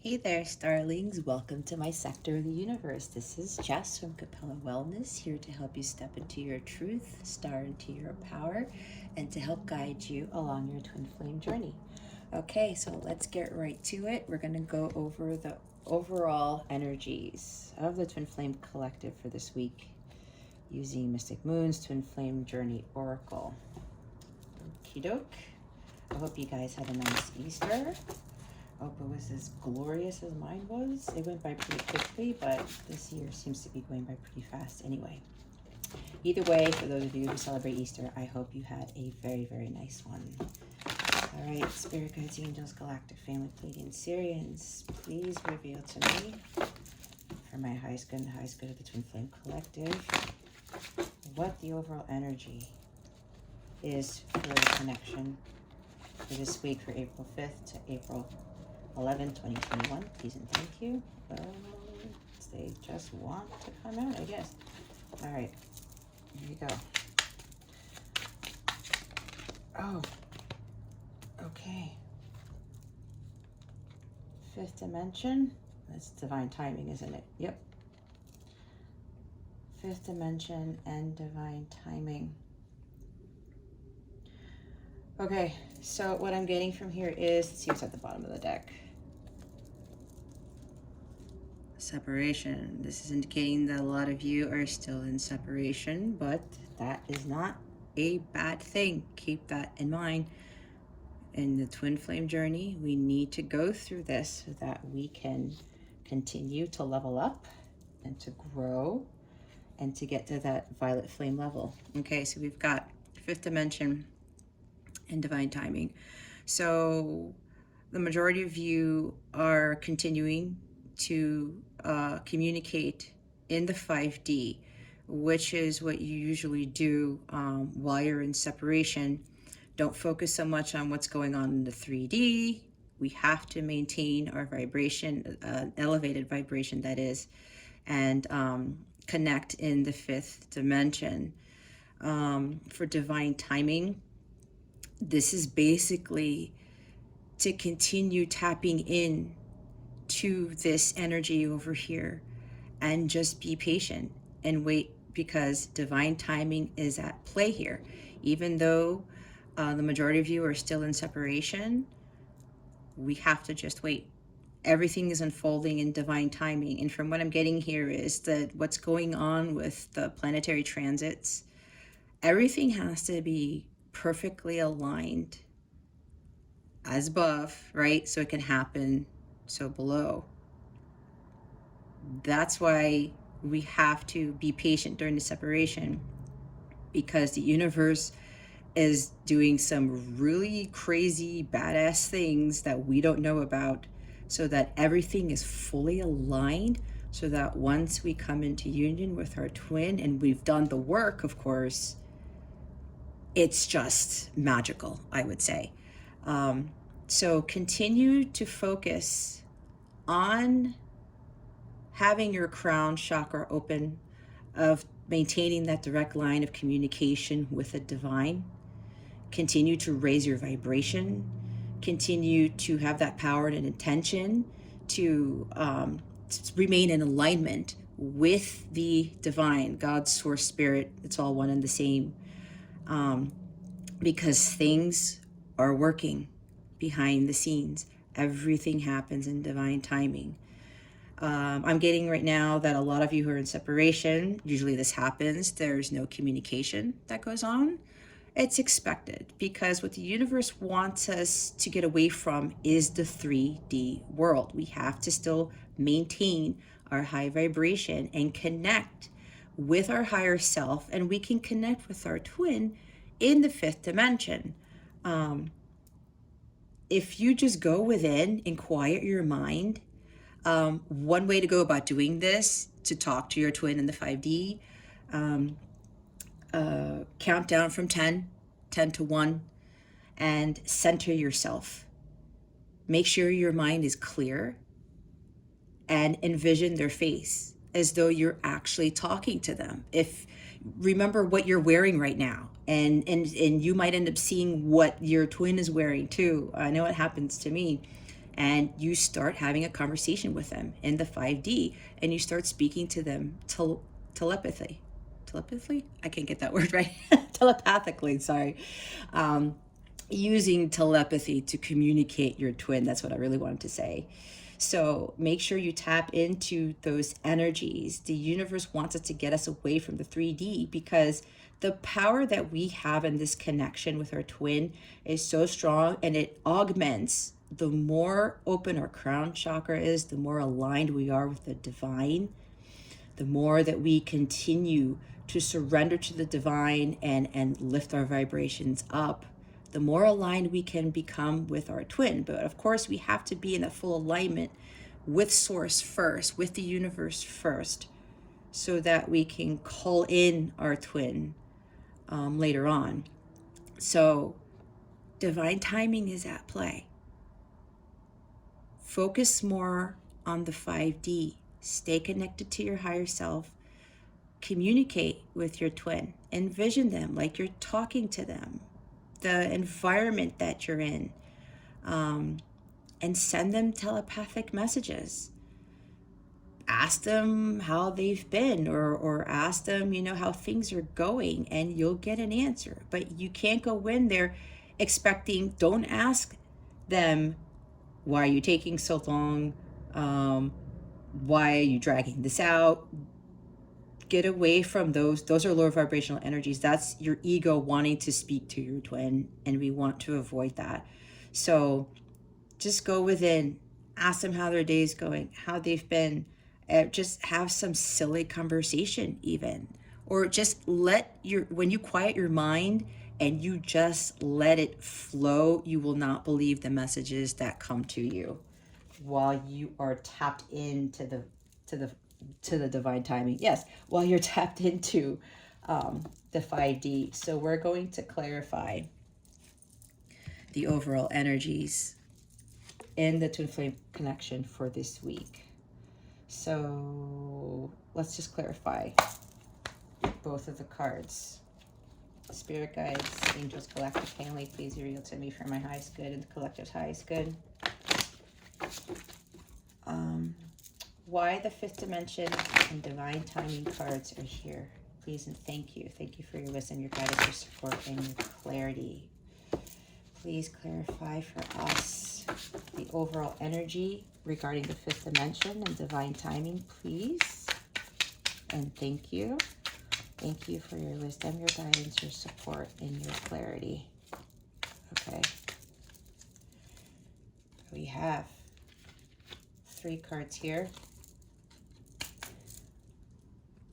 Hey there, starlings. Welcome to my sector of the universe. This is Jess from Capella Wellness, here to help you step into your truth, star into your power, and to help guide you along your twin flame journey. Okay, so let's get right to it. We're going to go over the overall energies of the twin flame collective for this week using Mystic Moon's Twin Flame Journey Oracle. Okie doke. I hope you guys had a nice Easter. I hope it was as glorious as mine was. It went by pretty quickly, but this year seems to be going by pretty fast anyway. Either way, for those of you who celebrate Easter, I hope you had a very, very nice one. All right, Spirit Guides, Angels, Galactic Family, Pleiadian, Syrians, please reveal to me, for my highest good and highest good of the Twin Flame Collective, what the overall energy is for the connection for this week for April 5th to April 11, 2021. Please and thank you. They just want to come out, I guess. All right, here you go. Oh, okay. Fifth dimension. That's divine timing, isn't it? Yep. Fifth dimension and divine timing. Okay, so what I'm getting from here is, let's see what's at the bottom of the deck. Separation. This is indicating that a lot of you are still in separation, but that is not a bad thing. Keep that in mind. In the twin flame journey, we need to go through this so that we can continue to level up and to grow and to get to that violet flame level. Okay, so we've got fifth dimension and divine timing. So the majority of you are continuing to communicate in the 5D, which is what you usually do while you're in separation. Don't focus so much on what's going on in the 3D. We have to maintain our vibration, elevated vibration that is, and connect in the fifth dimension. For divine timing, this is basically to continue tapping in to this energy over here and just be patient and wait, because divine timing is at play here. Even though the majority of you are still in separation, we have to just wait. Everything is unfolding in divine timing. And from what I'm getting here is that what's going on with the planetary transits, everything has to be perfectly aligned as above, right? So it can happen so below. That's why we have to be patient during the separation, because the universe is doing some really crazy badass things that we don't know about, so that everything is fully aligned, so that once we come into union with our twin and we've done the work, of course, it's just magical, I would say. So continue to focus on having your crown chakra open, of maintaining that direct line of communication with the divine. Continue to raise your vibration. Continue to have that power and intention to remain in alignment with the divine, God, source, spirit. It's all one and the same. Because things are working behind the scenes. Everything happens in divine timing. I'm getting right now that a lot of you who are in separation, usually this happens, there's no communication that goes on. It's expected, because what the universe wants us to get away from is the 3D world. We have to still maintain our high vibration and connect with our higher self, and we can connect with our twin in the fifth dimension. If you just go within and quiet your mind, one way to go about doing this, to talk to your twin in the 5D, count down from 10 to 1, and center yourself. Make sure your mind is clear and envision their face as though you're actually talking to them. Remember what you're wearing right now, and you might end up seeing what your twin is wearing too. I know it happens to me. and you start having a conversation with them in the 5D, and you start speaking to them telepathically. I can't get that word right. Telepathically, sorry. Using telepathy to communicate your twin. That's what I really wanted to say. So make sure you tap into those energies. The universe wants us to get us away from the 3D, because the power that we have in this connection with our twin is so strong, and it augments the more open our crown chakra is, the more aligned we are with the divine, the more that we continue to surrender to the divine and lift our vibrations up, the more aligned we can become with our twin. But of course, we have to be in that full alignment with source first, with the universe first, so that we can call in our twin later on. So divine timing is at play. Focus more on the 5D. Stay connected to your higher self. Communicate with your twin. Envision them like you're talking to them, the environment that you're in, and send them telepathic messages. Ask them how they've been, or ask them, how things are going, and you'll get an answer. But you can't go in there expecting, don't ask them, why are you taking so long? Why are you dragging this out? Get away from those. Those are lower vibrational energies. That's your ego wanting to speak to your twin, and we want to avoid that. So just go within, ask them how their day's going, how they've been. Just have some silly conversation even. Or just when you quiet your mind and you just let it flow, you will not believe the messages that come to you while you are tapped into the divine timing. Yes, while you're tapped into the 5D. So we're going to clarify the overall energies in the twin flame connection for this week. So let's just clarify both of the cards. Spirit guides, angels, galactic family, please reveal to me for my highest good and the collective's highest good. Why the fifth dimension and divine timing cards are here. Please and thank you. Thank you for your wisdom, your guidance, your support, and your clarity. Please clarify for us the overall energy regarding the fifth dimension and divine timing, please. And thank you. Thank you for your wisdom, your guidance, your support, and your clarity. Okay. We have 3 cards here.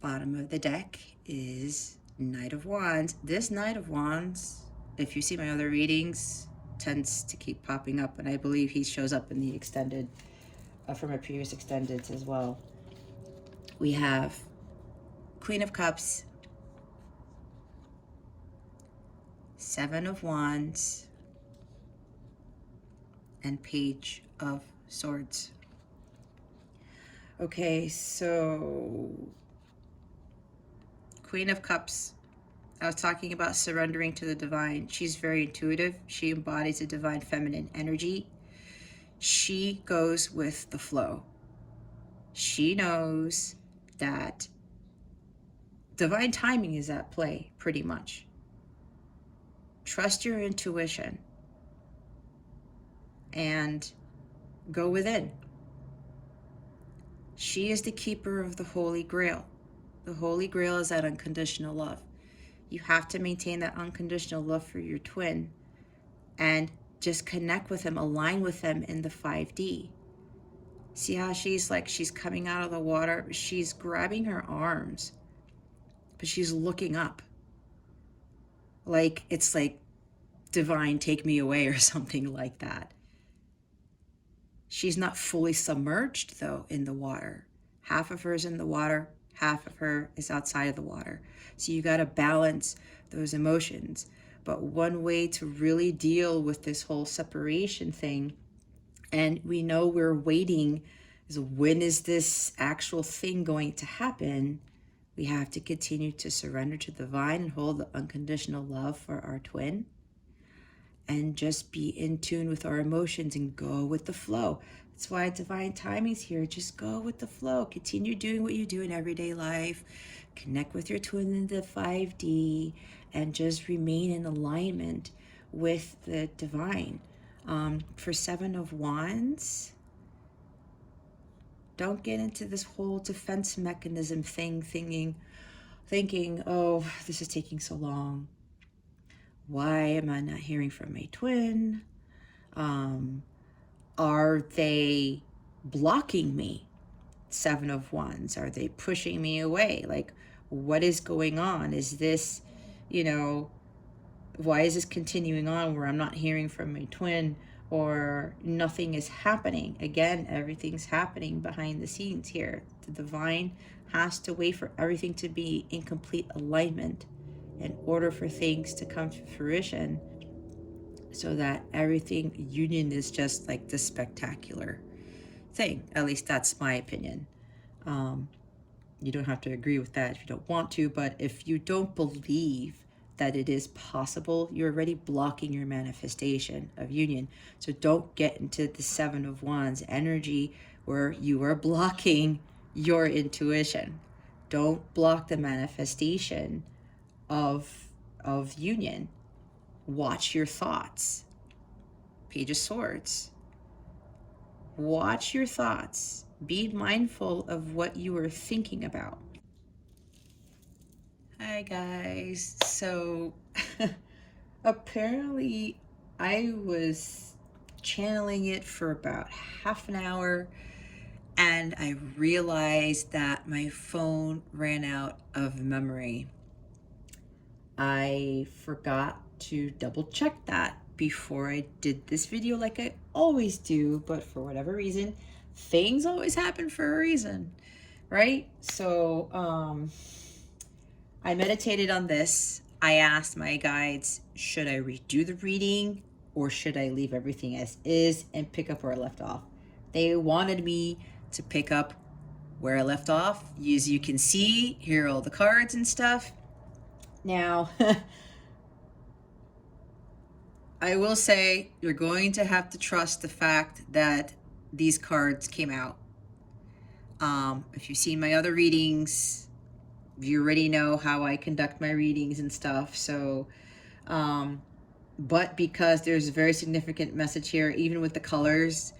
Bottom of the deck is Knight of Wands. This Knight of Wands, if you see my other readings, tends to keep popping up, and I believe he shows up in the extended, from my previous extendeds as well. We have Queen of Cups, 7 of Wands, and Page of Swords. Okay, so Queen of Cups, I was talking about surrendering to the divine. She's very intuitive. She embodies a divine feminine energy. She goes with the flow. She knows that divine timing is at play, pretty much. Trust your intuition and go within. She is the keeper of the Holy Grail. The Holy Grail is that unconditional love. You have to maintain that unconditional love for your twin and just connect with them, align with them in the 5D. See how she's coming out of the water? She's grabbing her arms, but she's looking up. It's like, divine, take me away, or something like that. She's not fully submerged, though, in the water. Half of her is in the water, half of her is outside of the water. So you got to balance those emotions. But one way to really deal with this whole separation thing, and we know we're waiting, is when is this actual thing going to happen? We have to continue to surrender to the divine and hold the unconditional love for our twin. and just be in tune with our emotions and go with the flow. That's why divine timing's here. Just go with the flow. Continue doing what you do in everyday life. Connect with your twin in the 5D and just remain in alignment with the divine. For Seven of Wands, don't get into this whole defense mechanism thing, thinking, oh, this is taking so long. Why am I not hearing from my twin? Are they blocking me? Seven of Wands. Are they pushing me away? Like, what is going on? Is this, why is this continuing on where I'm not hearing from my twin or nothing is happening? Again, everything's happening behind the scenes here. The divine has to wait for everything to be in complete alignment in order for things to come to fruition, so that everything union is just like this spectacular thing. At least that's my opinion. You don't have to agree with that if you don't want to, but if you don't believe that it is possible, you're already blocking your manifestation of union. So don't get into the Seven of Wands energy where you are blocking your intuition. Don't block the manifestation of union. Watch your thoughts. Page of Swords. Watch your thoughts. Be mindful of what you are thinking about. Hi guys. So apparently I was channeling it for about half an hour and I realized that my phone ran out of memory. I forgot to double check that before I did this video like I always do, but for whatever reason, things always happen for a reason, right? So I meditated on this. I asked my guides, should I redo the reading or should I leave everything as is and pick up where I left off? They wanted me to pick up where I left off. As you can see, here are all the cards and stuff. Now, I will say you're going to have to trust the fact that these cards came out. If you've seen my other readings, you already know how I conduct my readings and stuff. So, but because there's a very significant message here, even with the colors,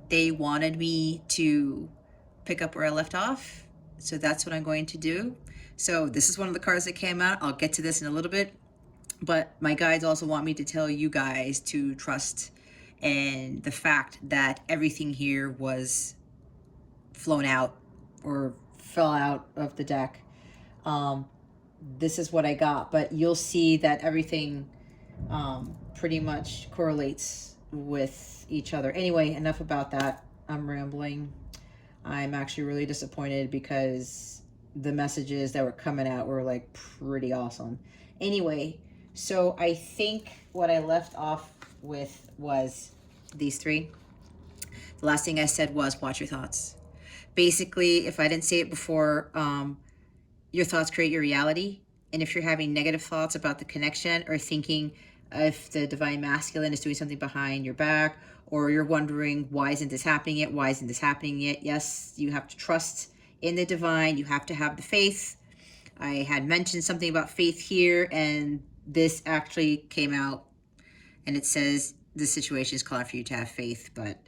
they wanted me to pick up where I left off. So that's what I'm going to do. So this is one of the cards that came out. I'll get to this in a little bit. But my guides also want me to tell you guys to trust in the fact that everything here was flown out or fell out of the deck. This is what I got, but you'll see that everything pretty much correlates with each other. Anyway, enough about that. I'm rambling. I'm actually really disappointed because the messages that were coming out were like pretty awesome. Anyway, so I think what I left off with was these three. The last thing I said was watch your thoughts. Basically, if I didn't say it before, your thoughts create your reality. And if you're having negative thoughts about the connection or thinking if the divine masculine is doing something behind your back, or you're wondering, why isn't this happening yet? Why isn't this happening yet? Yes, you have to trust in the divine. You have to have the faith. I had mentioned something about faith here, and this actually came out, and it says the situation is calling for you to have faith, but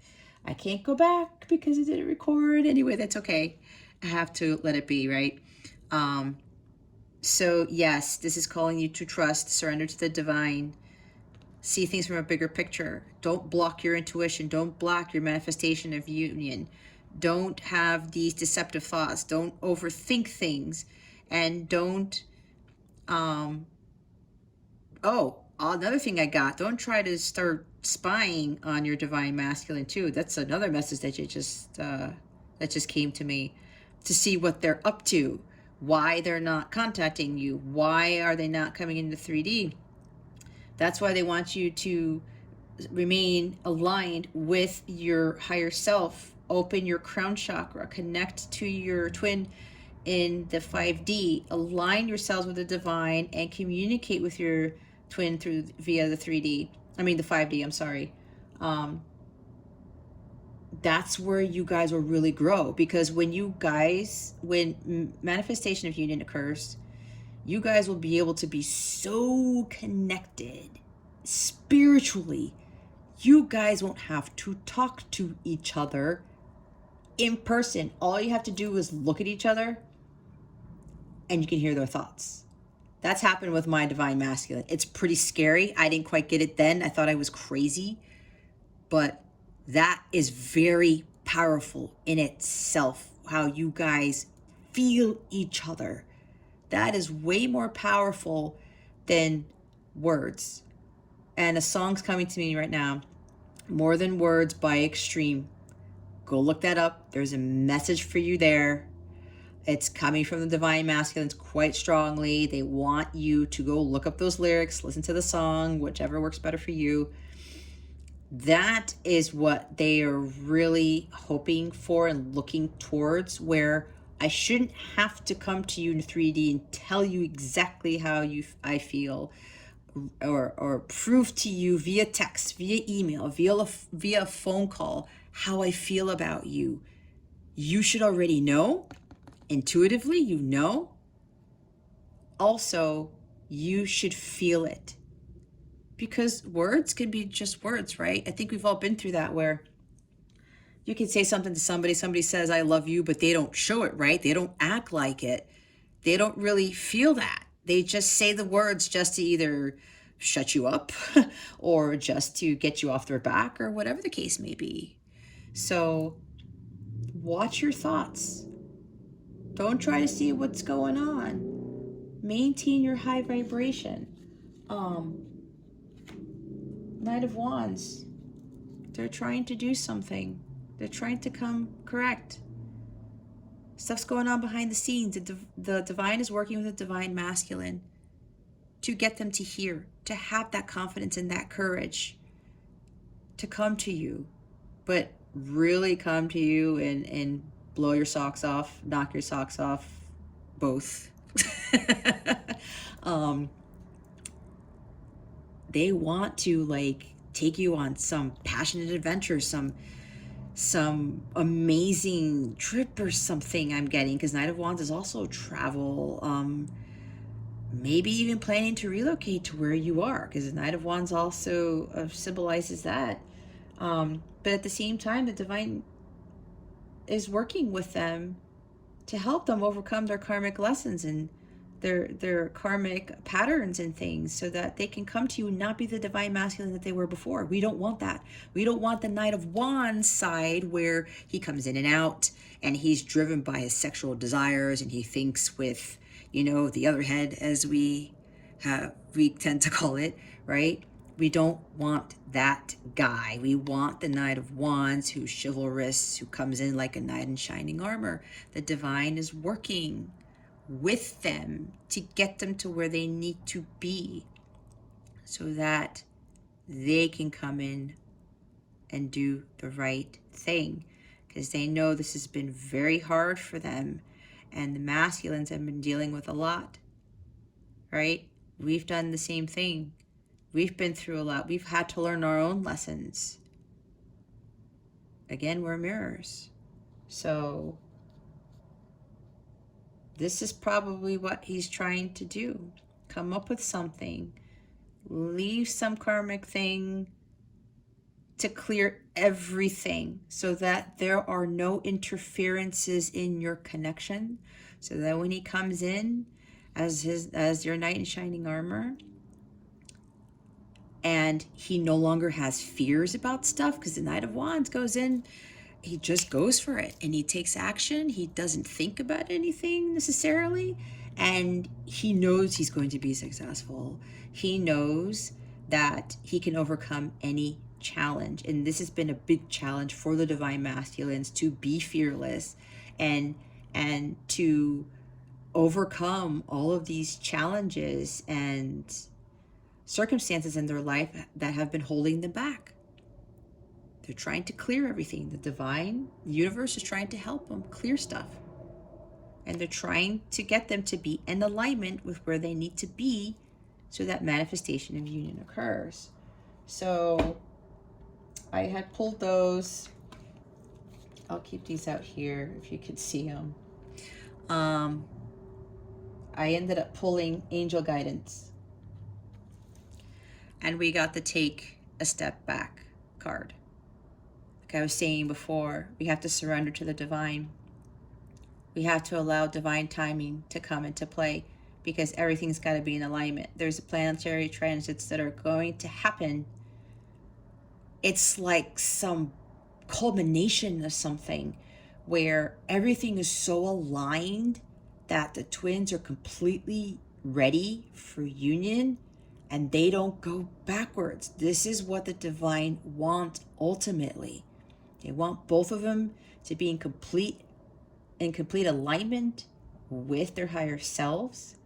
I can't go back because it didn't record. Anyway, that's okay. I have to let it be, right? So yes, this is calling you to trust, surrender to the divine, see things from a bigger picture. Don't block your intuition. Don't block your manifestation of union. Don't have these deceptive thoughts. Don't overthink things. And don't, another thing I got, don't try to start spying on your divine masculine too. That's another message that that just came to me, to see what they're up to, why they're not contacting you, why are they not coming into 3D. That's why they want you to remain aligned with your higher self. Open your crown chakra, connect to your twin in the 5D, align yourselves with the divine, and communicate with your twin via the 3D. I mean, the 5D, I'm sorry. That's where you guys will really grow, because when manifestation of union occurs, you guys will be able to be so connected spiritually. You guys won't have to talk to each other in person. All you have to do is look at each other and you can hear their thoughts. That's happened with my divine masculine. It's pretty scary. I didn't quite get it then. I thought I was crazy. But that is very powerful in itself, how you guys feel each other. That is way more powerful than words. And a song's coming to me right now, More Than Words by Extreme. Go look that up. There's a message for you there. It's coming from the divine masculines quite strongly. They want you to go look up those lyrics, listen to the song, whichever works better for you. That is what they are really hoping for and looking towards, where I shouldn't have to come to you in 3D and tell you exactly how I feel, or prove to you via text, via email, via phone call how I feel about you. You should already know. Intuitively, you know. Also, you should feel it. Because words can be just words, right? I think we've all been through that, where you can say something to somebody says, I love you, but they don't show it, right? They don't act like it. They don't really feel that. They just say the words just to either shut you up or just to get you off their back, or whatever the case may be. So watch your thoughts. Don't try to see what's going on. Maintain your high vibration. Knight of Wands, they're trying to do something. They're trying to come correct. Stuff's going on behind the scenes. The divine is working with the divine masculine to get them to hear, to have that confidence and that courage to come to you, but really come to you and blow your socks off, knock your socks off, both. They want to take you on some passionate adventure, some amazing trip or something, I'm getting, because Knight of Wands is also travel, maybe even planning to relocate to where you are, because the Knight of Wands also symbolizes that. But at the same time, the divine is working with them to help them overcome their karmic lessons and their karmic patterns and things, so that they can come to you and not be the divine masculine that they were before. We don't want that. We don't want the Knight of Wands side, where he comes in and out and he's driven by his sexual desires and he thinks with, the other head, as we tend to call it, right? We don't want that guy. We want the Knight of Wands, who's chivalrous, who comes in like a knight in shining armor. The divine is working with them to get them to where they need to be, so that they can come in and do the right thing, because they know this has been very hard for them, and the masculines have been dealing with a lot, right? We've done the same thing. We've been through a lot. We've had to learn our own lessons. Again, we're mirrors. So this is probably what he's trying to do. Come up with something. Leave some karmic thing to clear everything, so that there are no interferences in your connection. So that when he comes in as your knight in shining armor, and he no longer has fears about stuff, because the Knight of Wands goes in, he just goes for it and he takes action. He doesn't think about anything necessarily, and he knows he's going to be successful. He knows that he can overcome any challenge, and this has been a big challenge for the divine masculines, to be fearless and to overcome all of these challenges and circumstances in their life that have been holding them back. They're trying to clear everything. The divine universe is trying to help them clear stuff. And they're trying to get them to be in alignment with where they need to be, so that manifestation of union occurs. So I had pulled those. I'll keep these out here if you could see them. I ended up pulling angel guidance, and we got the take a step back card. Like I was saying before, we have to surrender to the divine. We have to allow divine timing to come into play, because everything's got to be in alignment. There's planetary transits that are going to happen. It's like some culmination of something where everything is so aligned that the twins are completely ready for union and they don't go backwards. This is what the divine want ultimately. They want both of them to be in complete alignment with their higher selves,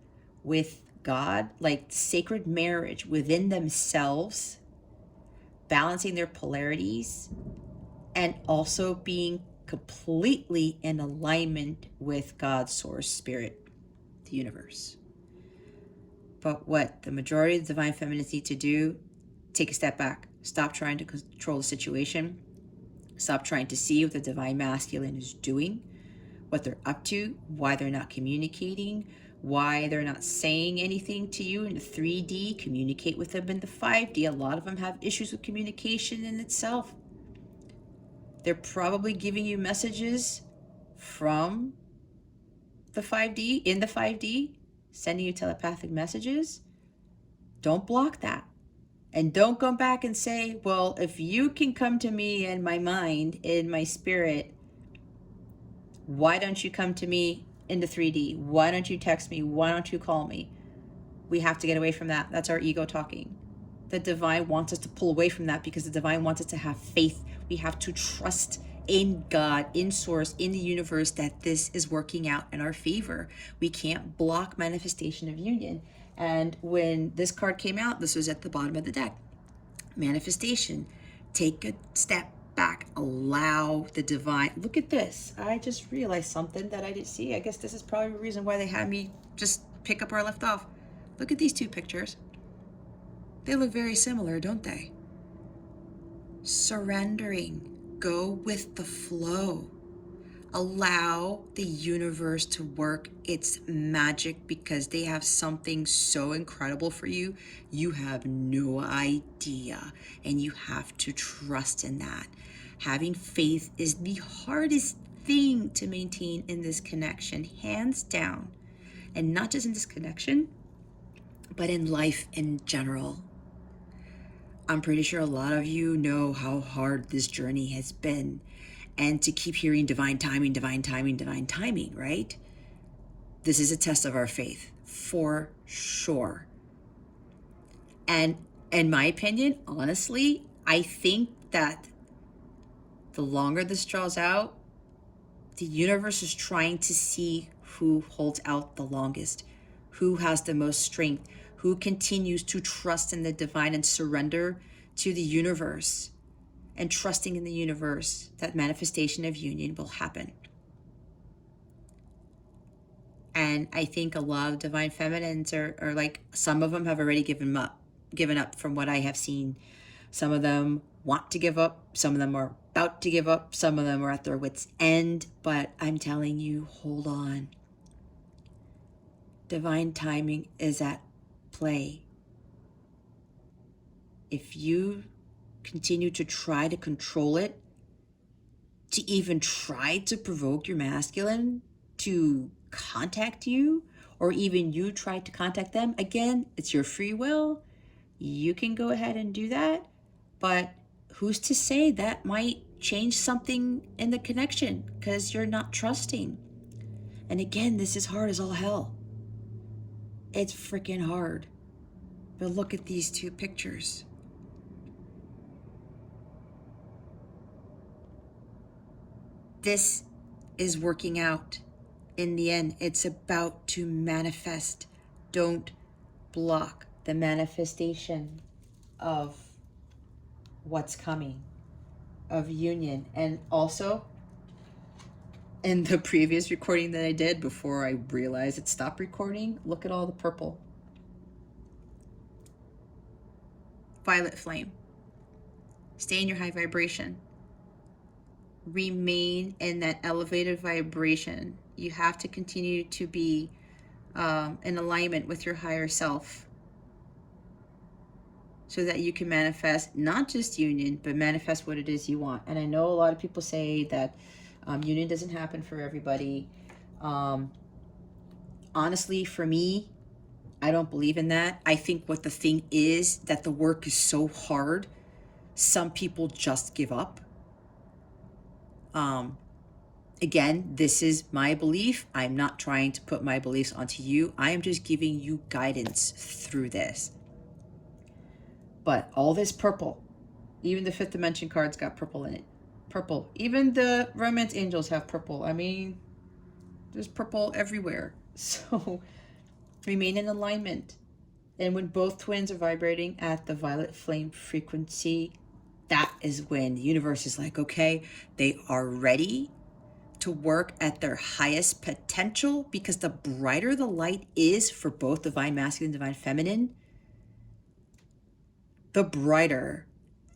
with God, like sacred marriage within themselves, balancing their polarities, and also being completely in alignment with God's source, spirit, the universe. But what the majority of the divine feminines need to do, take a step back. Stop trying to control the situation. Stop trying to see what the divine masculine is doing, what they're up to, why they're not communicating, why they're not saying anything to you in the 3D. Communicate with them in the 5D. A lot of them have issues with communication in itself. They're probably giving you messages from the 5D, in the 5D, sending you telepathic messages. Don't block that. And don't go back and say, well, if you can come to me in my mind, in my spirit, why don't you come to me in the 3D? Why don't you text me? Why don't you call me? We have to get away from that. That's our ego talking. The divine wants us to pull away from that, because the divine wants us to have faith. We have to trust in God, in source, in the universe, that this is working out in our favor. We can't block manifestation of union. And when this card came out, this was at the bottom of the deck. Manifestation. Take a step back. Allow the divine. Look at this. I just realized something that I didn't see. I guess this is probably the reason why they had me just pick up where I left off. Look at these two pictures. They look very similar, don't they? Surrendering. Go with the flow. Allow the universe to work its magic, because they have something so incredible for you. You have no idea, and you have to trust in that. Having faith is the hardest thing to maintain in this connection, hands down. And not just in this connection, but in life in general. I'm pretty sure a lot of you know how hard this journey has been. And to keep hearing divine timing, divine timing, divine timing, right? This is a test of our faith, for sure. And in my opinion, honestly, I think that the longer this draws out, the universe is trying to see who holds out the longest, who has the most strength, who continues to trust in the divine and surrender to the universe, and trusting in the universe that manifestation of union will happen. And I think a lot of divine feminines are like, some of them have already given up from what I have seen. Some of them want to give up. Some of them are about to give up. Some of them are at their wits' end. But I'm telling you, hold on. Divine timing is at play. If you continue to try to control it, to even try to provoke your masculine to contact you, or even you try to contact them, again, it's your free will. You can go ahead and do that, but who's to say that might change something in the connection, because you're not trusting. And again, this is hard as all hell. It's freaking hard. But look at these two pictures. This is working out. In the end, it's about to manifest. Don't block the manifestation of what's coming, of union. And also, in the previous recording that I did before I realized it stopped recording, look at all the purple. Violet flame. Stay in your high vibration. Remain in that elevated vibration. You have to continue to be in alignment with your higher self so that you can manifest not just union, but manifest what it is you want. And I know a lot of people say that union doesn't happen for everybody. Honestly, for me, I don't believe in that. I think what the thing is that the work is so hard, some people just give up. Again, this is my belief. I'm not trying to put my beliefs onto you. I am just giving you guidance through this. But all this purple, even the fifth dimension cards got purple in it. Purple. Even the romance angels have purple. I mean, there's purple everywhere. So remain in alignment. And when both twins are vibrating at the violet flame frequency, that is when the universe is like, okay, they are ready to work at their highest potential, because the brighter the light is for both divine masculine and divine feminine, the brighter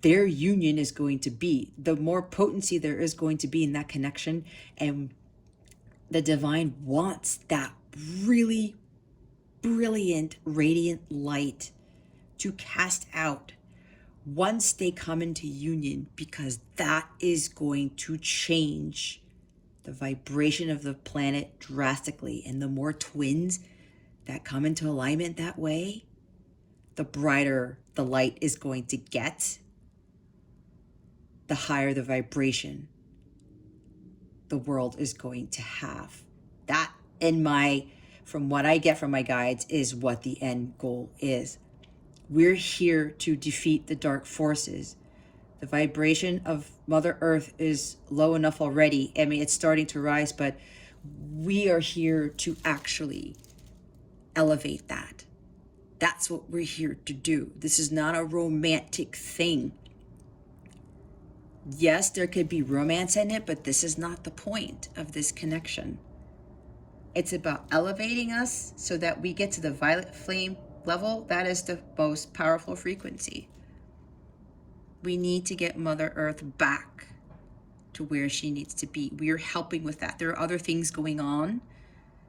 their union is going to be, the more potency there is going to be in that connection. And the divine wants that really brilliant, radiant light to cast out once they come into union, because that is going to change the vibration of the planet drastically. And the more twins that come into alignment that way, the brighter the light is going to get, the higher the vibration the world is going to have. That, from what I get from my guides, is what the end goal is. We're here to defeat the dark forces. The vibration of Mother Earth is low enough already. I mean, it's starting to rise, but we are here to actually elevate that. That's what we're here to do. This is not a romantic thing. Yes, there could be romance in it, but this is not the point of this connection. It's about elevating us so that we get to the violet flame level. That is the most powerful frequency. We need to get Mother Earth back to where she needs to be. We are helping with that. There are other things going on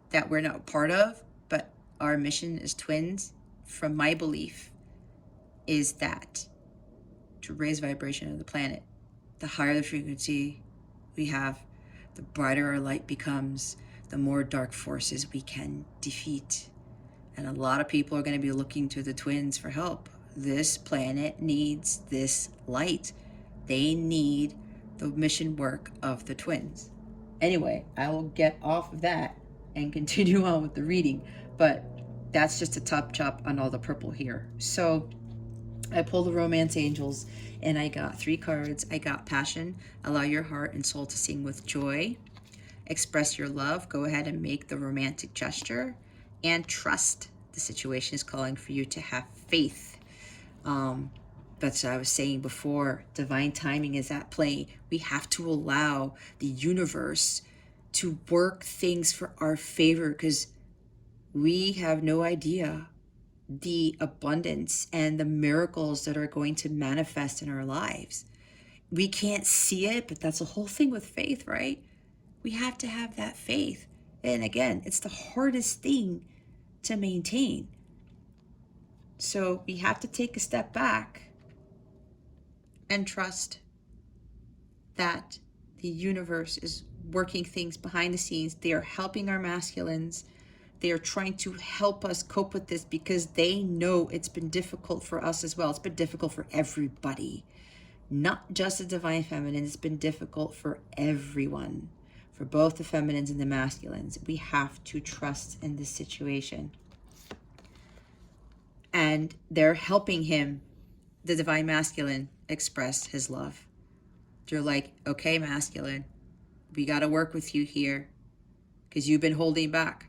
that we're not part of, but our mission as twins, from my belief, is that to raise vibration of the planet. The higher the frequency we have, the brighter our light becomes, the more dark forces we can defeat. And a lot of people are going to be looking to the twins for help. This planet needs this light. They need the mission work of the twins. Anyway, I will get off of that and continue on with the reading, but that's just a top chop on all the purple here. So I pulled the romance angels and I got 3 cards. I got passion, allow your heart and soul to sing with joy. Express your love, go ahead and make the romantic gesture. And trust, the situation is calling for you to have faith. That's what I was saying before. Divine timing is at play. We have to allow the universe to work things for our favor, because we have no idea the abundance and the miracles that are going to manifest in our lives. We can't see it, but that's the whole thing with faith, right? We have to have that faith. And again, it's the hardest thing to maintain. So we have to take a step back and trust that the universe is working things behind the scenes. They are helping our masculines. They are trying to help us cope with this, because they know it's been difficult for us as well. It's been difficult for everybody, not just the divine feminine. It's been difficult for everyone, for both the feminines and the masculines. We have to trust in this situation. And they're helping him, the divine masculine, express his love. They're like, okay, masculine, we got to work with you here because you've been holding back.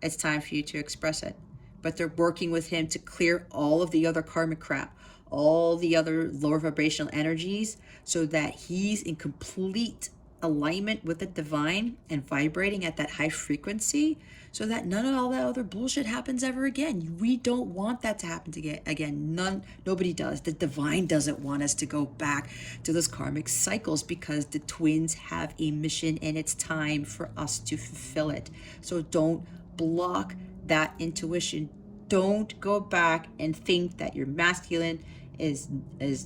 It's time for you to express it. But they're working with him to clear all of the other karmic crap, all the other lower vibrational energies, so that he's in complete alignment with the divine and vibrating at that high frequency so that none of all that other bullshit happens ever again. We don't want that to happen again. Nobody does. The divine doesn't want us to go back to those karmic cycles because the twins have a mission and it's time for us to fulfill it. So don't block that intuition. Don't go back and think that your masculine is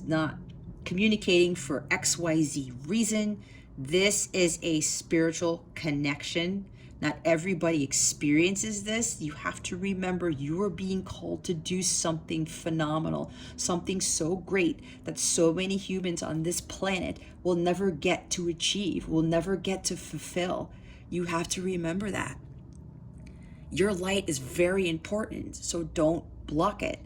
not communicating for XYZ reason. This is a spiritual connection. Not everybody experiences this. You have to remember you are being called to do something phenomenal, something so great that so many humans on this planet will never get to achieve, will never get to fulfill. You have to remember that. Your light is very important, so don't block it.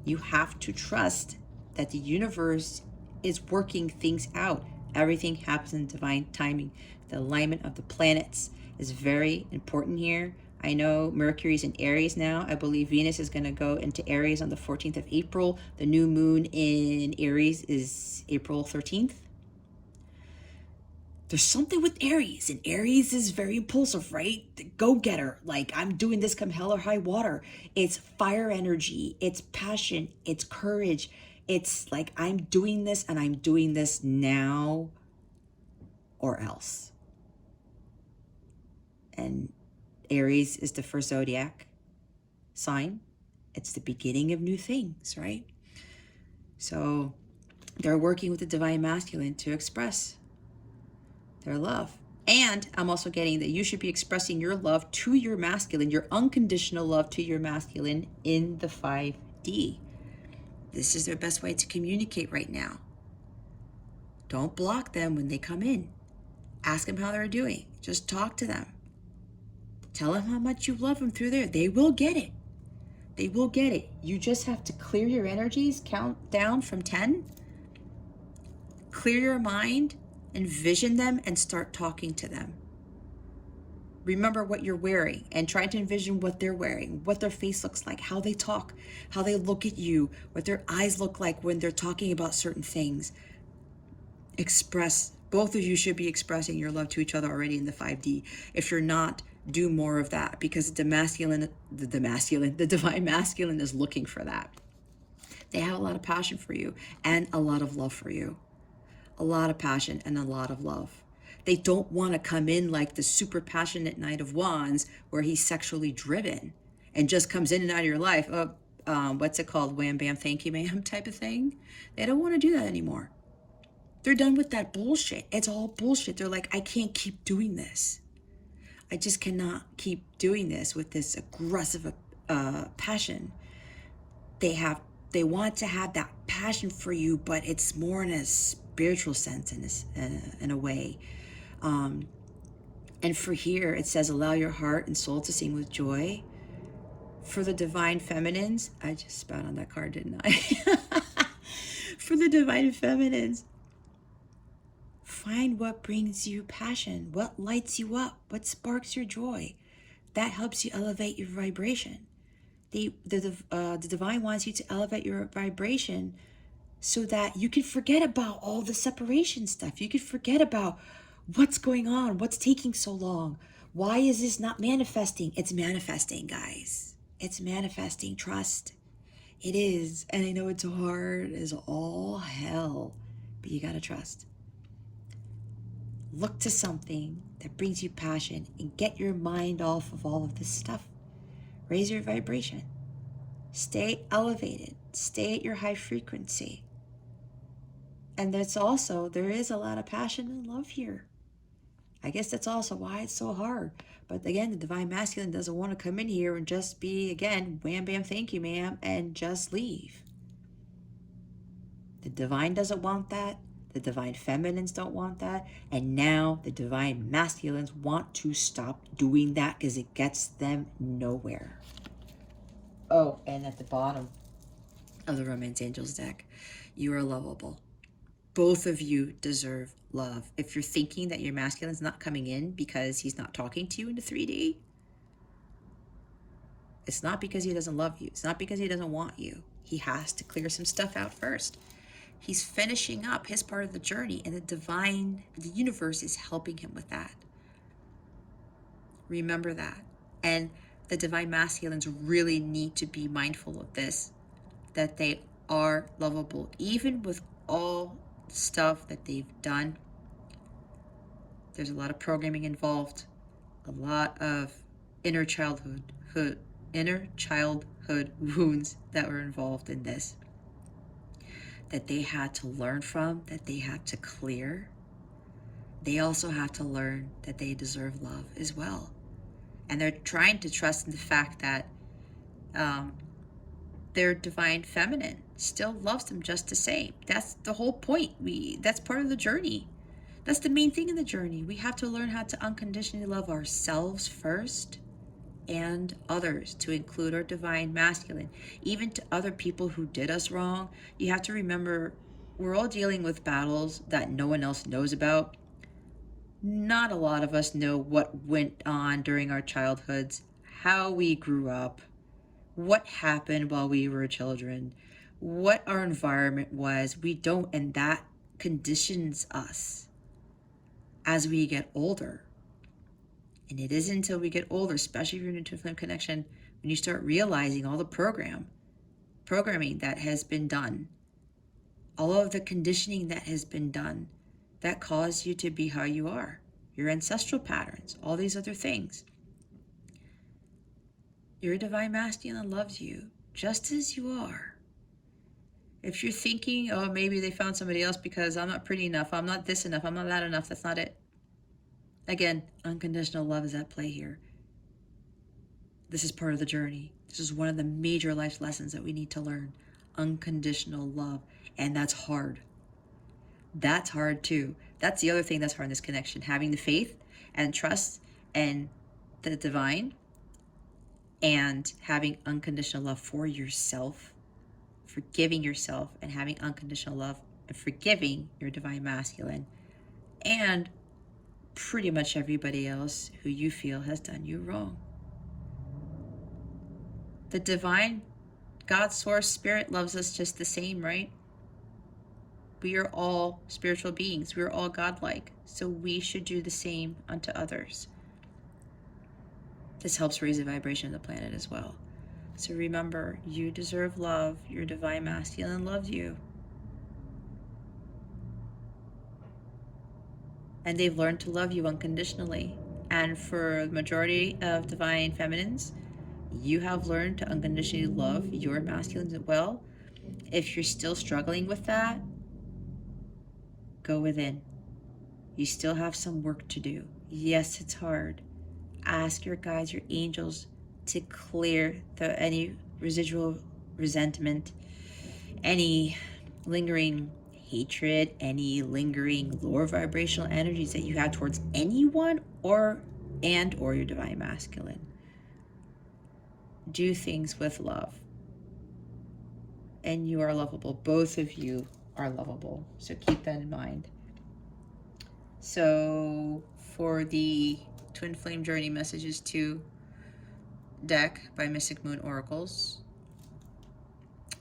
You have to trust that the universe is working things out. Everything happens in divine timing. The alignment of the planets is very important here. I know Mercury's in Aries now. I believe Venus is going to go into Aries on the 14th of April. The new moon in Aries is April 13th. There's something with Aries, and Aries is very impulsive, right? The go-getter, like I'm doing this come hell or high water. It's fire energy, it's passion, it's courage. It's like I'm doing this and I'm doing this now or else. And Aries is the first zodiac sign. It's the beginning of new things, right? So they're working with the divine masculine to express their love. And I'm also getting that you should be expressing your love to your masculine, your unconditional love to your masculine in the 5D. This is their best way to communicate right now. Don't block them when they come in. Ask them how they're doing. Just talk to them. Tell them how much you love them through there. They will get it. They will get it. You just have to clear your energies, count down from 10, clear your mind, envision them, and start talking to them. Remember what you're wearing and try to envision what they're wearing, what their face looks like, how they talk, how they look at you, what their eyes look like when they're talking about certain things. Express, both of you should be expressing your love to each other already in the 5D. If you're not, do more of that because the divine masculine is looking for that. They have a lot of passion for you and a lot of love for you. A lot of passion and a lot of love. They don't want to come in like the super passionate Knight of Wands where he's sexually driven and just comes in and out of your life. What's it called? Wham, bam, thank you, ma'am type of thing. They don't want to do that anymore. They're done with that bullshit. It's all bullshit. They're like, I can't keep doing this. I just cannot keep doing this with this aggressive passion. They want to have that passion for you, but it's more in a spiritual sense in a way. And for here, it says, allow your heart and soul to sing with joy. For the divine feminines, I just spat on that card, didn't I? For the divine feminines, find what brings you passion, what lights you up, what sparks your joy. That helps you elevate your vibration. The divine wants you to elevate your vibration so that you can forget about all the separation stuff. You can forget about what's going on, what's taking so long. Why is this not manifesting? It's manifesting, guys. It's manifesting. Trust. It is. And I know it's hard as all hell, but you gotta trust. Look to something that brings you passion and get your mind off of all of this stuff. Raise your vibration. Stay elevated. Stay at your high frequency. And there is a lot of passion and love here. I guess that's also why it's so hard. But again, the divine masculine doesn't want to come in here and just be, again, wham, bam, thank you, ma'am, and just leave. The divine doesn't want that. The divine feminines don't want that. And now the divine masculines want to stop doing that because it gets them nowhere. Oh, and at the bottom of the Romance Angels deck, you are lovable. Both of you deserve love. If you're thinking that your masculine's not coming in because he's not talking to you in the 3D, it's not because he doesn't love you. It's not because he doesn't want you. He has to clear some stuff out first. He's finishing up his part of the journey, and the universe is helping him with that. Remember that. And the divine masculines really need to be mindful of this, that they are lovable, even with all the stuff that they've done. There's a lot of programming involved, a lot of inner childhood wounds that were involved in this, that they had to learn from, that they had to clear. They also have to learn that they deserve love as well. And they're trying to trust in the fact that their divine feminine still loves them just the same. That's the whole point. That's part of the journey. That's the main thing in the journey. We have to learn how to unconditionally love ourselves first and others, to include our divine masculine, even to other people who did us wrong. You have to remember, we're all dealing with battles that no one else knows about. Not a lot of us know what went on during our childhoods, how we grew up, what happened while we were children, what our environment was. We don't, and that conditions us as we get older. And it isn't until we get older, especially if you're in a twin flame connection, when you start realizing all the programming that has been done, all of the conditioning that has been done, that caused you to be how you are, your ancestral patterns, all these other things. Your divine masculine loves you just as you are. If you're thinking, oh, maybe they found somebody else because I'm not pretty enough, I'm not this enough, I'm not that enough, that's not it. Again, unconditional love is at play here. This is part of the journey. This is one of the major life lessons that we need to learn. Unconditional love. And that's hard. That's hard too. That's the other thing that's hard in this connection. Having the faith and trust and the divine, and having unconditional love for yourself, forgiving yourself, and having unconditional love and forgiving your divine masculine, and pretty much everybody else who you feel has done you wrong. The divine God, source, spirit loves us just the same, right? We are all spiritual beings. We are all godlike. So we should do the same unto others. This helps raise the vibration of the planet as well. So remember, you deserve love. Your divine masculine loves you. And they've learned to love you unconditionally. And for the majority of divine feminines, you have learned to unconditionally love your masculines as well. If you're still struggling with that, go within. You still have some work to do. Yes, it's hard. Ask your guides, your angels, to clear any residual resentment, any lingering hatred, any lingering lower vibrational energies that you have towards anyone or your divine masculine. Do things with love. And you are lovable. Both of you are lovable. So keep that in mind. So for the Twin Flame Journey Messages 2 deck by Mystic Moon Oracles,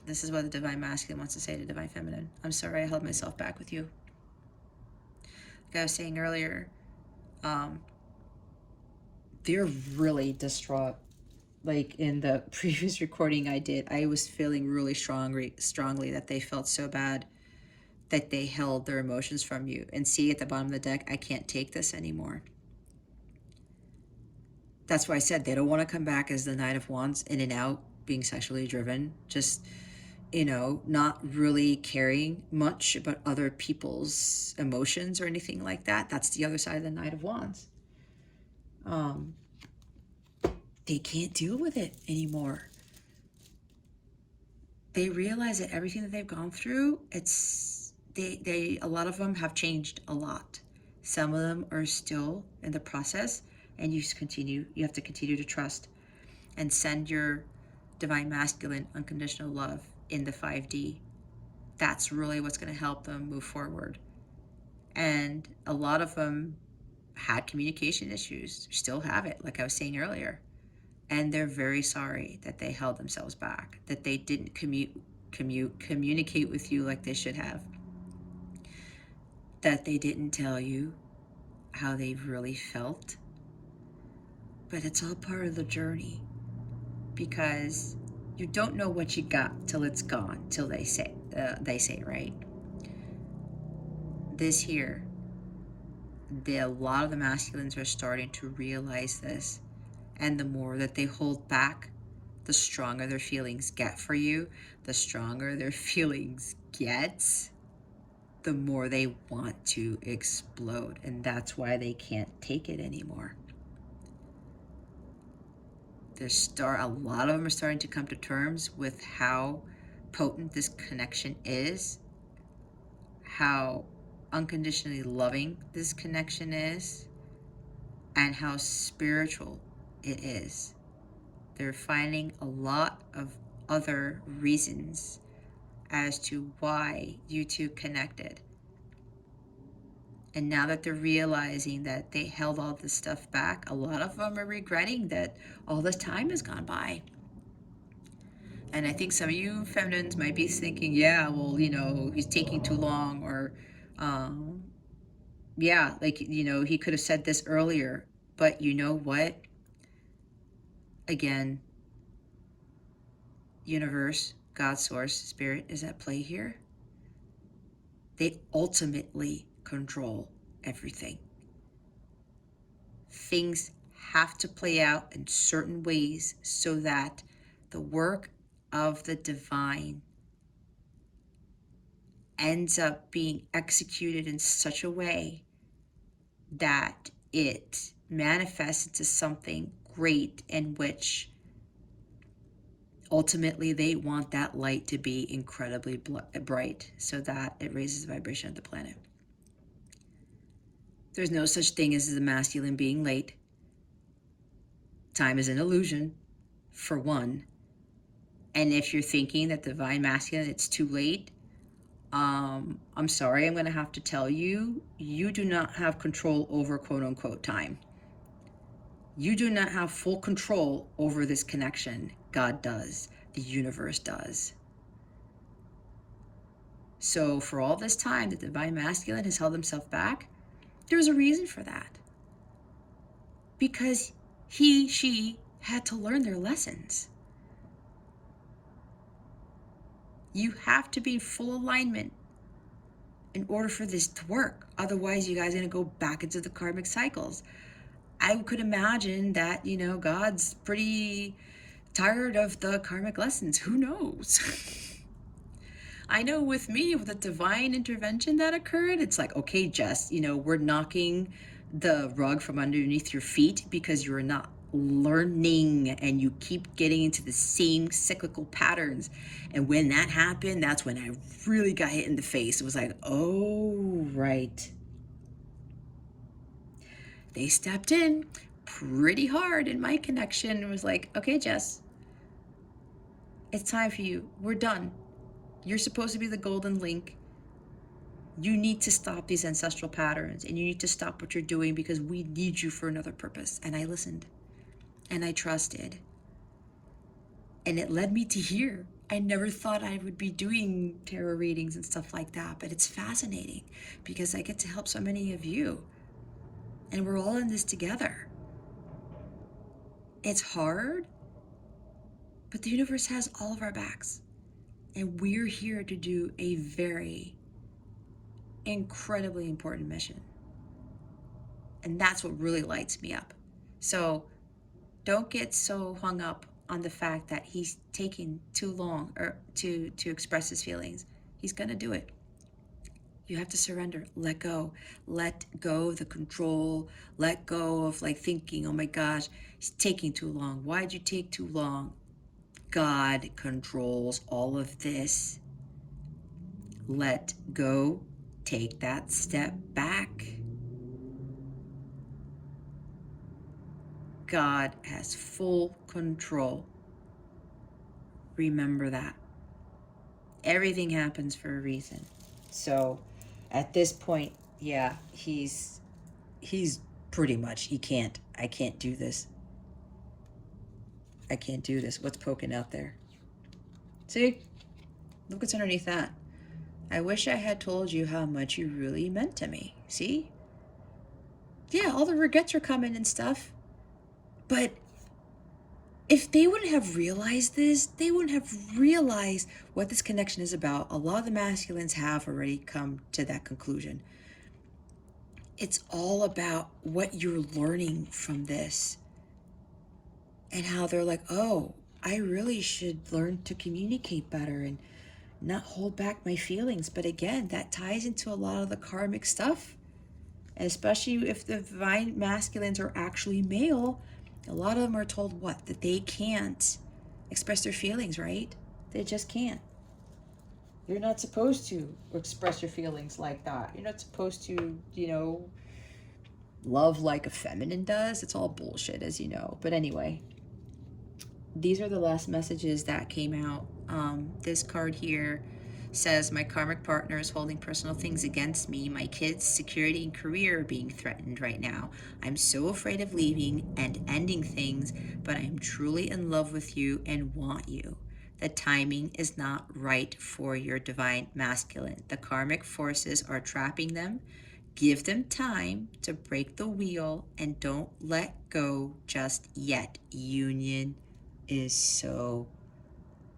this is what the Divine Masculine wants to say to Divine Feminine. I'm sorry I held myself back with you. Like I was saying earlier, they're really distraught. Like in the previous recording I did, I was feeling really strongly that they felt so bad that they held their emotions from you. And see at the bottom of the deck, I can't take this anymore. That's why I said they don't want to come back as the Knight of Wands, in and out, being sexually driven, just, not really caring much about other people's emotions or anything like that. That's the other side of the Knight of Wands. They can't deal with it anymore. They realize that everything that they've gone through, a lot of them have changed a lot. Some of them are still in the process, and you have to continue to trust and send your divine masculine unconditional love in the 5D. That's really what's going to help them move forward. And a lot of them had communication issues, still have it, like I was saying earlier. And they're very sorry that they held themselves back, that they didn't communicate with you like they should have. that they didn't tell you how they really felt. But it's all part of the journey, because you don't know what you got till it's gone, till they say, right? This here, a lot of the masculines are starting to realize this. And the more that they hold back, the stronger their feelings get for you. The stronger their feelings get, the more they want to explode. And that's why they can't take it anymore. A lot of them are starting to come to terms with how potent this connection is, how unconditionally loving this connection is, and how spiritual it is. They're finding a lot of other reasons as to why you two connected. And now that they're realizing that they held all this stuff back, a lot of them are regretting that all this time has gone by. And I think some of you feminines might be thinking, yeah, well, he's taking too long, or, yeah, like, he could have said this earlier. But you know what? Again, universe, God, source, spirit is at play here. They ultimately control everything. Things have to play out in certain ways so that the work of the divine ends up being executed in such a way that it manifests into something great, in which ultimately they want that light to be incredibly bright so that it raises the vibration of the planet. There's no such thing as the masculine being late. Time is an illusion, for one. And if you're thinking that the divine masculine, it's too late, I'm sorry, I'm going to have to tell you, you do not have control over quote unquote time. You do not have full control over this connection. God does. The universe does. So for all this time, the divine masculine has held himself back. There's a reason for that. Because she had to learn their lessons. You have to be in full alignment in order for this to work. Otherwise, you guys are going to go back into the karmic cycles. I could imagine that, God's pretty tired of the karmic lessons. Who knows? I know with me, with the divine intervention that occurred, it's like, okay, Jess, we're knocking the rug from underneath your feet because you're not learning and you keep getting into the same cyclical patterns. And when that happened, that's when I really got hit in the face. It was like, oh, right. They stepped in pretty hard in my connection and was like, okay, Jess, it's time for you. We're done. You're supposed to be the golden link. You need to stop these ancestral patterns, and you need to stop what you're doing because we need you for another purpose. And I listened and I trusted. And it led me to here. I never thought I would be doing tarot readings and stuff like that, but it's fascinating because I get to help so many of you. And we're all in this together. It's hard, but the universe has all of our backs. And we're here to do a very incredibly important mission. And that's what really lights me up. So don't get so hung up on the fact that he's taking too long to express his feelings. He's going to do it. You have to surrender, let go of the control, let go of thinking, oh my gosh, he's taking too long. Why'd you take too long? God controls all of this. Let go, take that step back. God has full control. Remember that. Everything happens for a reason. So at this point, yeah, he's pretty much, I can't do this. I can't do this. What's poking out there? See? Look what's underneath that. I wish I had told you how much you really meant to me. See? Yeah, all the regrets are coming and stuff. But if they wouldn't have realized this, they wouldn't have realized what this connection is about. A lot of the masculines have already come to that conclusion. It's all about what you're learning from this and how they're like, oh, I really should learn to communicate better and not hold back my feelings. But again, that ties into a lot of the karmic stuff. And especially if the divine masculines are actually male, a lot of them are told what? That they can't express their feelings, right? They just can't. You're not supposed to express your feelings like that. You're not supposed to, love like a feminine does. It's all bullshit, as you know. But anyway, these are the last messages that came out. This card here says, my karmic partner is holding personal things against me. My kids' security and career are being threatened right now. I'm so afraid of leaving and ending things, but I'm truly in love with you and want you. The timing is not right for your divine masculine. The karmic forces are trapping them. Give them time to break the wheel and don't let go just yet. Union is so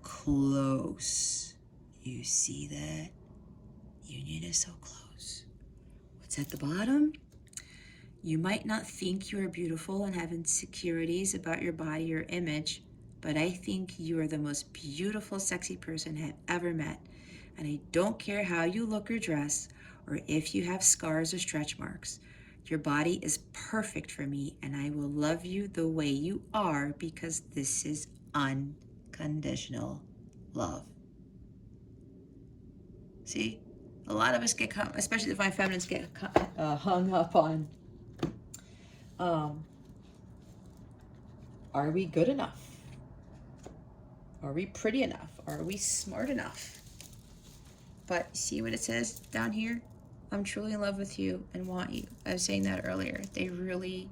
close. You see that? Union is so close. What's at the bottom? You might not think you are beautiful and have insecurities about your body or image, but I think you are the most beautiful, sexy person I have ever met. And I don't care how you look or dress, or if you have scars or stretch marks. Your body is perfect for me, and I will love you the way you are because this is unconditional love. See? A lot of us get, especially the divine feminines, get hung up on, are we good enough? Are we pretty enough? Are we smart enough? But see what it says down here? I'm truly in love with you and want you. I was saying that earlier. They really,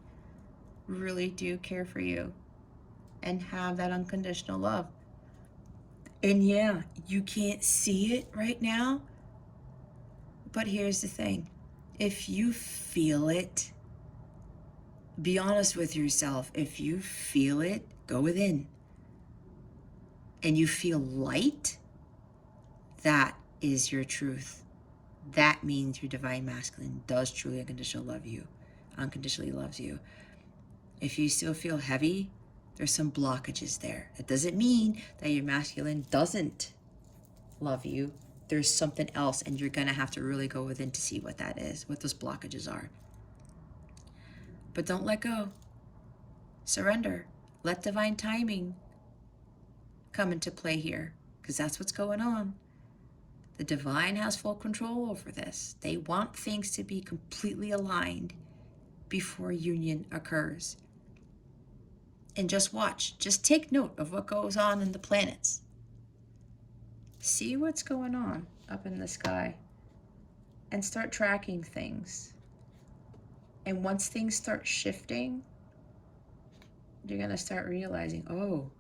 really do care for you and have that unconditional love. And yeah, you can't see it right now, but here's the thing. If you feel it, be honest with yourself. If you feel it, go within. And you feel light, that is your truth. That means your divine masculine does truly unconditionally loves you. If you still feel heavy, there's some blockages there. It doesn't mean that your masculine doesn't love you. There's something else, and you're gonna have to really go within to see what that is, what those blockages are. But don't let go. Surrender. Let divine timing come into play here, because that's what's going on. The divine has full control over this. They want things to be completely aligned before union occurs. And just watch. Just take note of what goes on in the planets. See what's going on up in the sky and start tracking things. And once things start shifting, you're going to start realizing, oh,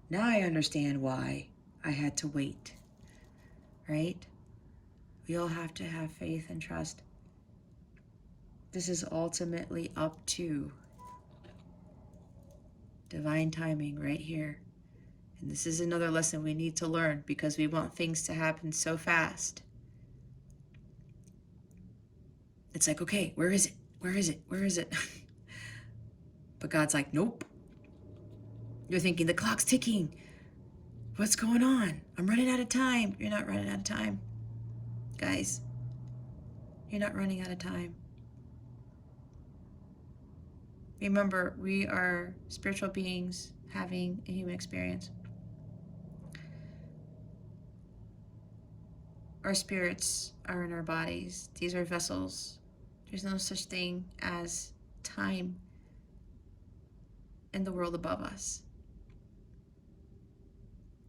now I understand why I had to wait. Right? We all have to have faith and trust. This is ultimately up to divine timing right here. And this is another lesson we need to learn because we want things to happen so fast. It's like, okay, where is it? Where is it? Where is it? But God's like, nope. You're thinking the clock's ticking. What's going on? I'm running out of time. You're not running out of time. Guys, you're not running out of time. Remember, we are spiritual beings having a human experience. Our spirits are in our bodies. These are vessels. There's no such thing as time in the world above us.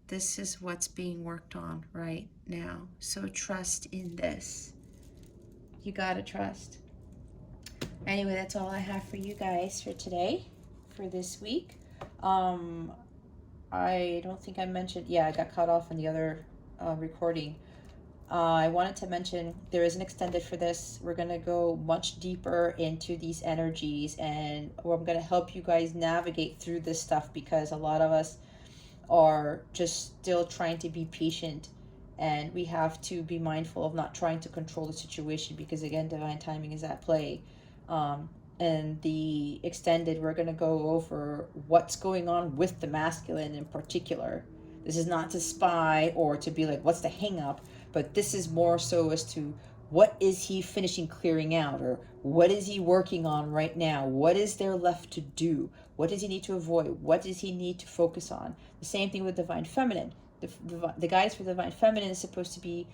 This is what's being worked on right now. So trust in this. You gotta trust. Anyway, that's all I have for you guys for today, for this week. I don't think I mentioned, yeah, I got cut off in the other recording. I wanted to mention there is an extended for this. We're going to go much deeper into these energies, and I'm going to help you guys navigate through this stuff, because a lot of us are just still trying to be patient, and we have to be mindful of not trying to control the situation, because again, divine timing is at play. And the extended, we're going to go over what's going on with the masculine in particular. This is not to spy or to be like, what's the hang up, but this is more so as to what is he finishing clearing out, or what is he working on right now? What is there left to do? What does he need to avoid? What does he need to focus on? The same thing with divine feminine. The guidance for divine feminine is supposed to be,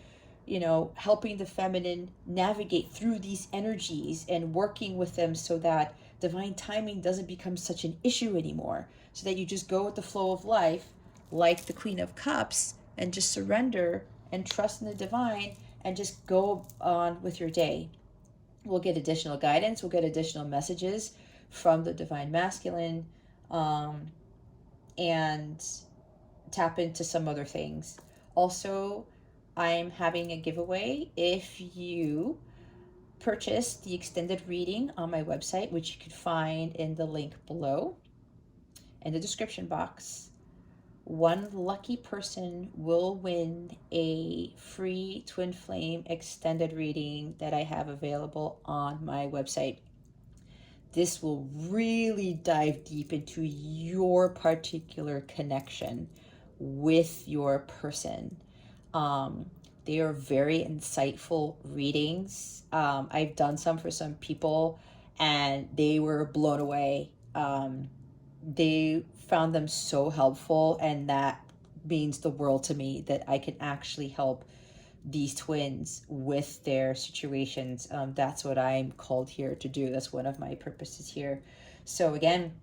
helping the feminine navigate through these energies and working with them, so that divine timing doesn't become such an issue anymore, so that you just go with the flow of life like the Queen of Cups, and just surrender and trust in the divine, and just go on with your day. We'll get additional guidance, we'll get additional messages from the divine masculine, and tap into some other things. Also, I'm having a giveaway. If you purchase the extended reading on my website, which you can find in the link below in the description box, one lucky person will win a free twin flame extended reading that I have available on my website. This will really dive deep into your particular connection with your person. They are very insightful readings. I've done some for some people, and they were blown away. They found them so helpful, and that means the world to me, that I can actually help these twins with their situations. That's what I'm called here to do. That's one of my purposes here. So again,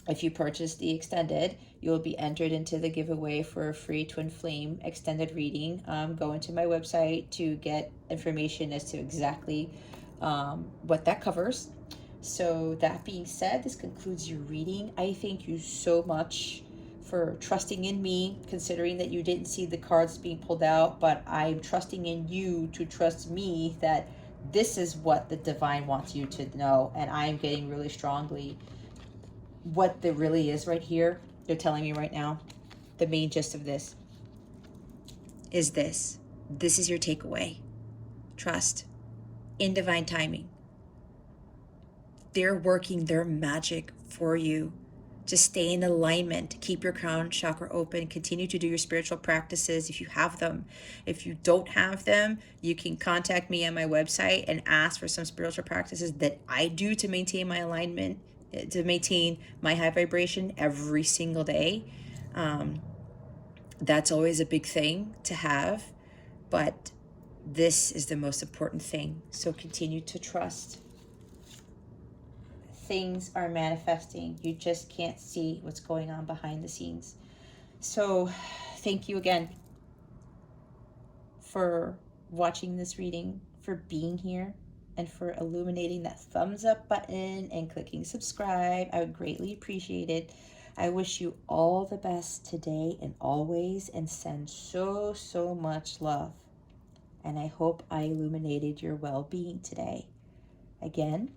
if you purchase the extended, you'll be entered into the giveaway for a free twin flame extended reading. Go into my website to get information as to exactly what that covers. So that being said, this concludes your reading. I thank you so much for trusting in me, considering that you didn't see the cards being pulled out, but I'm trusting in you to trust me that this is what the divine wants you to know. And I'm getting really strongly what there really is right here. They're telling me right now, the main gist of this is this. This is your takeaway. Trust in divine timing. They're working their magic for you. Just stay in alignment. Keep your crown chakra open. Continue to do your spiritual practices if you have them. If you don't have them, you can contact me on my website and ask for some spiritual practices that I do to maintain my alignment, to maintain my high vibration every single day. That's always a big thing to have, but this is the most important thing. So continue to trust. Things are manifesting. You just can't see what's going on behind the scenes. So thank you again for watching this reading, for being here, and for illuminating that thumbs up button and clicking subscribe. I would greatly appreciate it. I wish you all the best today and always, and send so, so much love. And I hope I illuminated your well-being today. Again,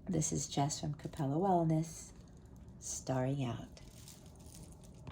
this is Jess from Capella Wellness, starring out.